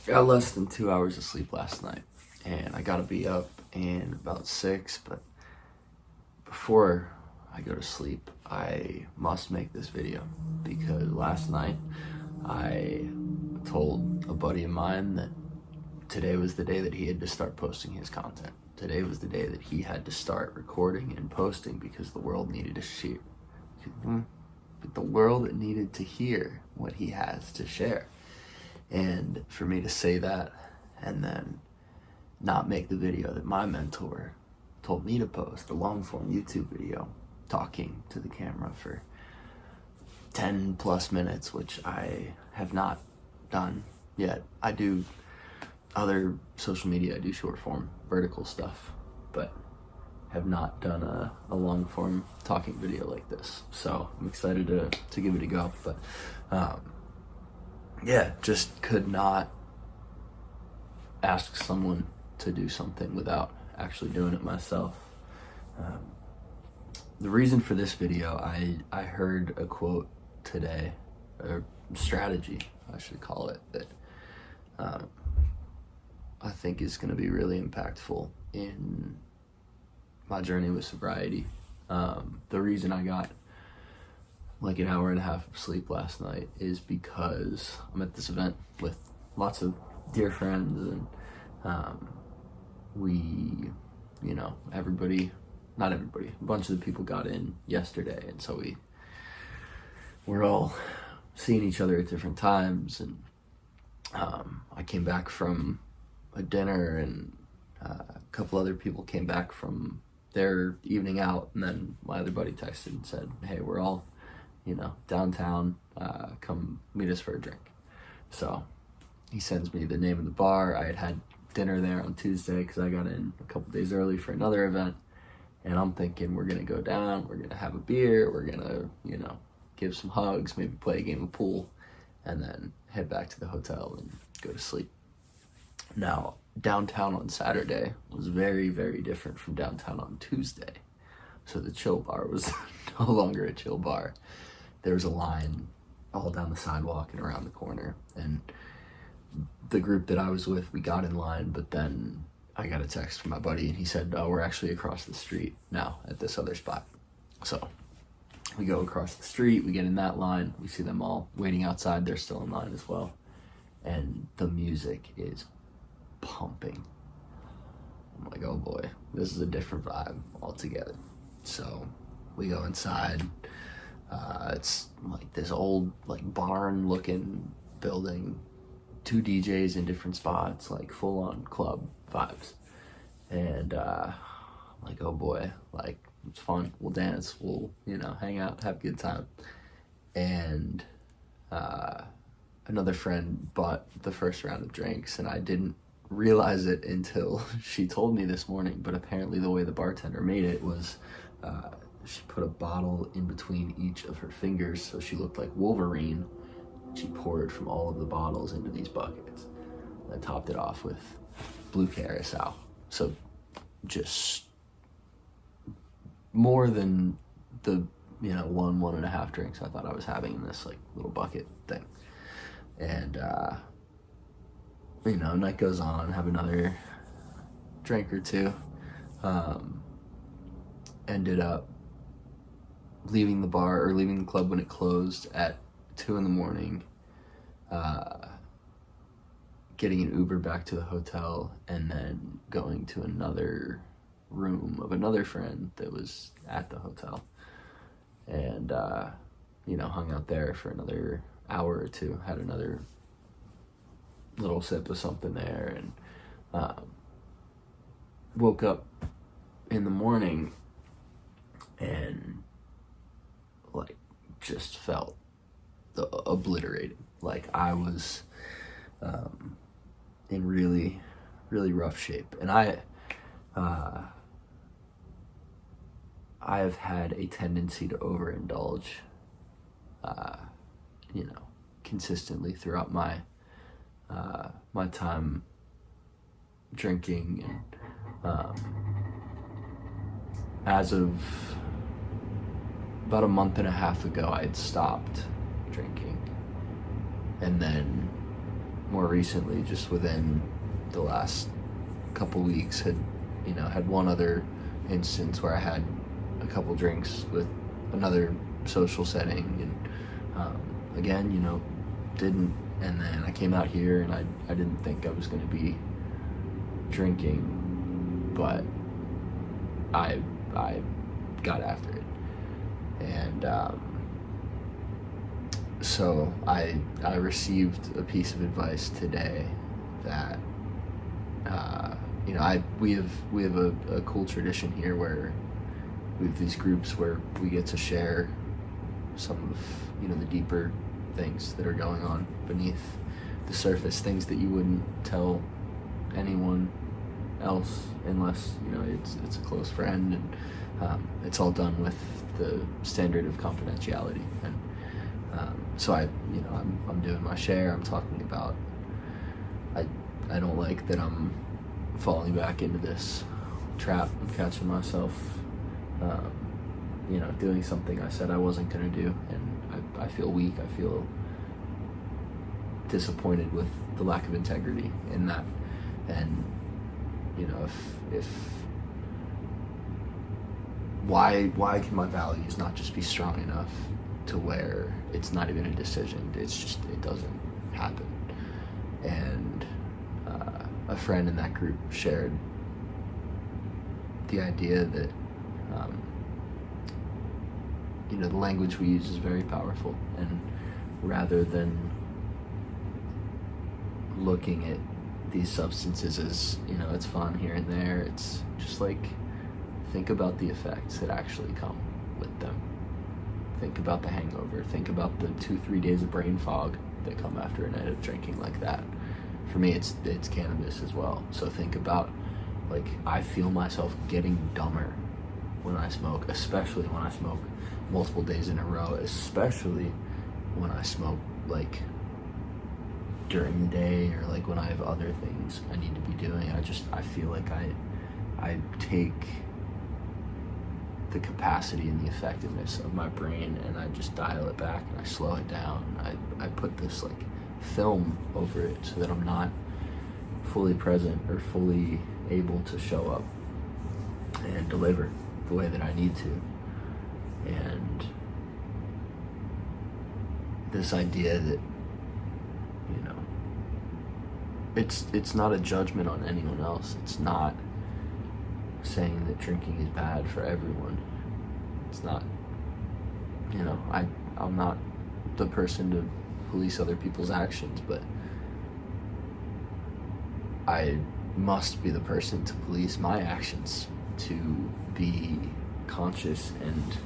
Got less than 2 hours of sleep last night, and I gotta be up in about 6, but before I go to sleep, I must make this video because last night I told a buddy of mine that today was the day that he had to start posting his content. Today was the day that he had to start recording and posting because the world needed to share. But the world needed to hear what he has to share. And for me to say that and then not make the video that my mentor told me to post, a long form YouTube video talking to the camera for 10 plus minutes, which I have not done yet. I do other social media, I do short form vertical stuff, but have not done a long form talking video like this. So I'm excited to give it a go. But yeah, just could not ask someone to do something without actually doing it myself. The reason for this video, I heard a quote today, or strategy, I should call it, that I think is going to be really impactful in my journey with sobriety. The reason I got like an hour and a half of sleep last night is because I'm at this event with lots of dear friends, and not everybody, a bunch of the people got in yesterday, and so we're all seeing each other at different times, and I came back from a dinner, and a couple other people came back from their evening out, and then my other buddy texted and said, hey, we're all downtown, come meet us for a drink. So he sends me the name of the bar. I had dinner there on Tuesday because I got in a couple days early for another event, and I'm thinking we're gonna go down, we're gonna have a beer, we're gonna give some hugs, maybe play a game of pool, and then head back to the hotel and go to sleep. Now, downtown on Saturday was very, very different from downtown on Tuesday. So the chill bar was no longer a chill bar. There was a line all down the sidewalk and around the corner, and the group that I was with, we got in line, but then I got a text from my buddy, and he said, oh, we're actually across the street now at this other spot. So we go across the street, we get in that line, we see them all waiting outside, they're still in line as well, and the music is pumping. I'm like, oh boy, this is a different vibe altogether. So we go inside. It's like this old barn looking building, 2 DJs in different spots, like full on club vibes. And I'm like, oh boy, it's fun. We'll dance, we'll hang out, have a good time. And another friend bought the first round of drinks, and I didn't realize it until she told me this morning, but apparently the way the bartender made it was she put a bottle in between each of her fingers, so she looked like Wolverine. She poured from all of the bottles into these buckets and topped it off with blue Curacao. So just more than the 1.5 drinks I thought I was having in this little bucket thing. And night goes on, have another drink or two. Ended up leaving the club when it closed at 2 a.m, getting an Uber back to the hotel, and then going to another room of another friend that was at the hotel, and hung out there for another hour or two, had another little sip of something there, and woke up in the morning and just felt obliterated. I was in really, really rough shape, and I have had a tendency to overindulge consistently throughout my my time drinking, and as of about a month and a half ago, I had stopped drinking, and then more recently, just within the last couple weeks, had one other instance where I had a couple drinks with another social setting, and again, didn't. And then I came out here, and I didn't think I was going to be drinking, but I got after it. And so I received a piece of advice today that we have a cool tradition here where we have these groups where we get to share some of the deeper things that are going on beneath the surface, things that you wouldn't tell anyone else unless it's a close friend, and it's all done with the standard of confidentiality. And so I'm doing my share. I'm talking about I don't like that I'm falling back into this trap. I'm catching myself doing something I said I wasn't going to do, and I feel weak. I feel disappointed with the lack of integrity in that. And if why can my values not just be strong enough to where it's not even a decision? It doesn't happen. And a friend in that group shared the idea that the language we use is very powerful, and rather than looking at these substances as it's fun here and there, it's just like, think about the effects that actually come with them. Think about the hangover. Think about the 2-3 days of brain fog that come after a night of drinking like that. For me, it's cannabis as well. So think about, like, I feel myself getting dumber when I smoke, especially when I smoke multiple days in a row, especially when I smoke like during the day, or like when I have other things I need to be doing. I feel like I take the capacity and the effectiveness of my brain, and I just dial it back, and I slow it down. I put this like film over it so that I'm not fully present or fully able to show up and deliver the way that I need to. And this idea that it's not a judgment on anyone else. It's not saying that drinking is bad for everyone. It's not, I'm not the person to police other people's actions, but I must be the person to police my actions, to be conscious and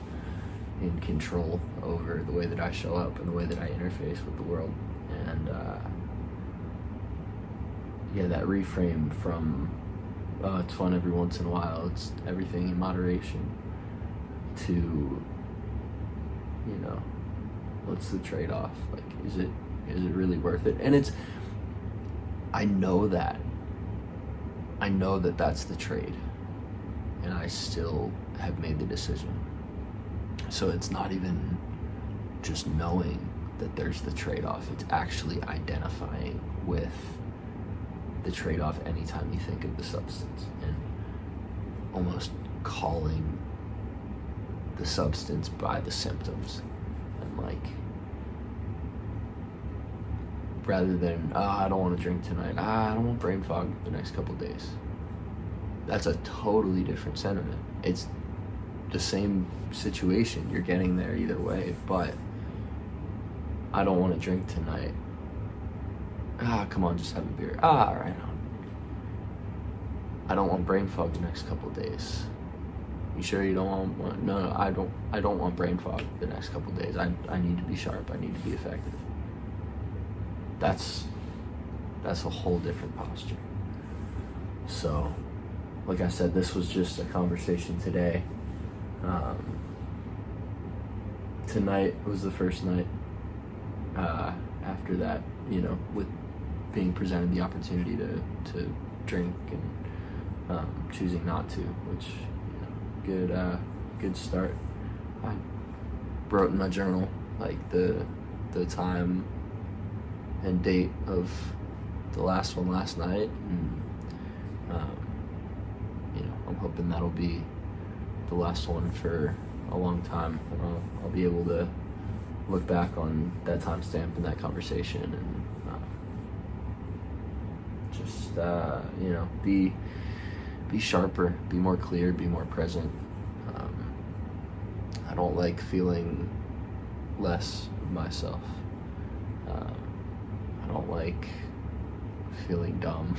in control over the way that I show up and the way that I interface with the world. And that reframe from it's fun every once in a while, it's everything in moderation, to what's the trade-off? Like, is it really worth it? And I know that that's the trade, and I still have made the decision. So it's not even just knowing that there's the trade-off, it's actually identifying with the trade-off anytime you think of the substance, and almost calling the substance by the symptoms. And like, rather than I don't want to drink tonight, I don't want brain fog the next couple days, that's a totally different sentiment. It's the same situation, you're getting there either way, but I don't want to drink tonight. Come on, just have a beer. All right. I don't want brain fog the next couple days. You sure you don't want? No, I don't want brain fog the next couple days. I need to be sharp. I need to be effective. That's a whole different posture. So, like I said, this was just a conversation today. Tonight was the first night after that, with being presented the opportunity to drink and choosing not to, which good start. I wrote in my journal like the time and date of the last one last night, and I'm hoping that'll be the last one for a long time. I'll be able to look back on that timestamp and that conversation, and just be sharper, be more clear, be more present. I don't like feeling less of myself. I don't like feeling dumb.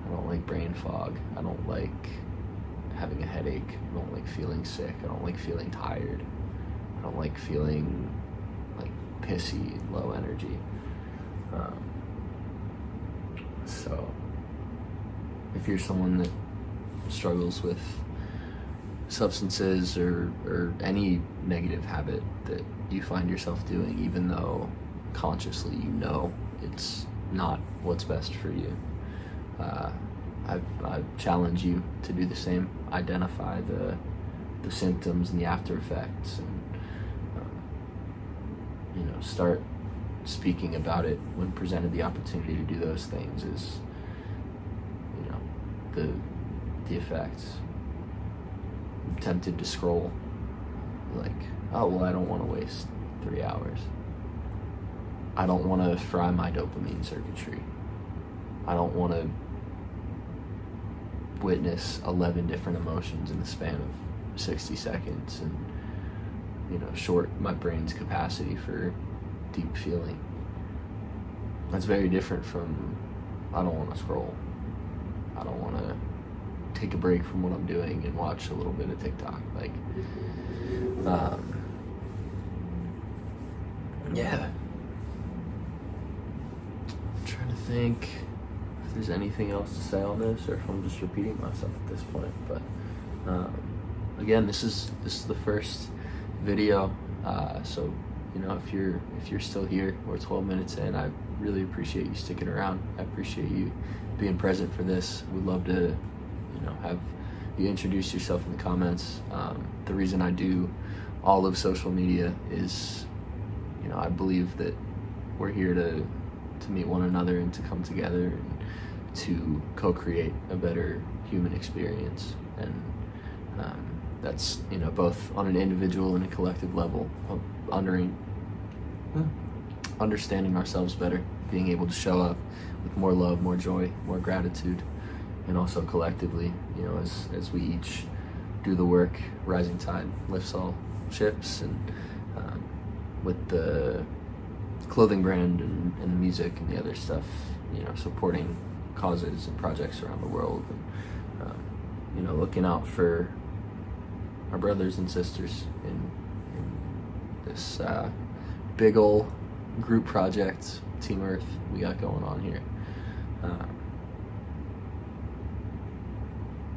I don't like brain fog. I don't like having a headache. I don't like feeling sick. I don't like feeling tired. I don't like feeling like pissy, low energy. So if you're someone that struggles with substances or any negative habit that you find yourself doing, even though consciously you know it's not what's best for you, I challenge you to do the same. Identify the symptoms and the after effects, and start speaking about it when presented the opportunity to do those things. Is the effects. I'm tempted to scroll, like, oh well, I don't want to waste 3 hours. I don't want to fry my dopamine circuitry. I don't want to witness 11 different emotions in the span of 60 seconds and short my brain's capacity for deep feeling. That's very different from, I don't want to scroll. I don't want to take a break from what I'm doing and watch a little bit of TikTok. Like, yeah. I'm trying to think if there's anything else to say on this, or if I'm just repeating myself at this point. But again, this is the first video, so if you're still here, we're 12 minutes in. I really appreciate you sticking around. I appreciate you being present for this. We'd love to have you introduce yourself in the comments. The reason I do all of social media is I believe that we're here to meet one another and to come together and to co-create a better human experience, and that's both on an individual and a collective level, of understanding ourselves better, being able to show up with more love, more joy, more gratitude, and also collectively, as we each do the work, rising tide lifts all ships. And with the clothing brand and the music and the other stuff, supporting causes and projects around the world, and looking out for our brothers and sisters in this big ol' group project, Team Earth, we got going on here.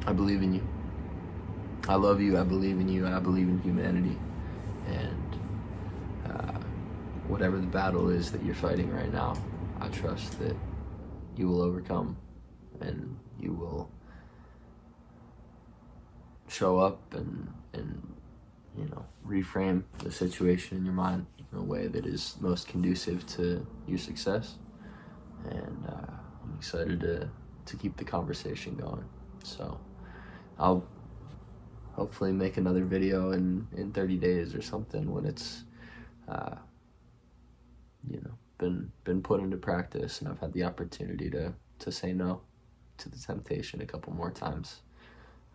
I believe in you. I love you. I believe in you. I believe in humanity. And whatever the battle is that you're fighting right now, I trust that you will overcome, and you will show up and reframe the situation in your mind in a way that is most conducive to your success. And I'm excited to keep the conversation going. So I'll hopefully make another video in 30 days or something, when it's been put into practice, and I've had the opportunity to say no to the temptation a couple more times.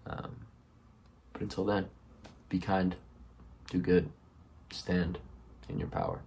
But until then, be kind, do good, stand in your power.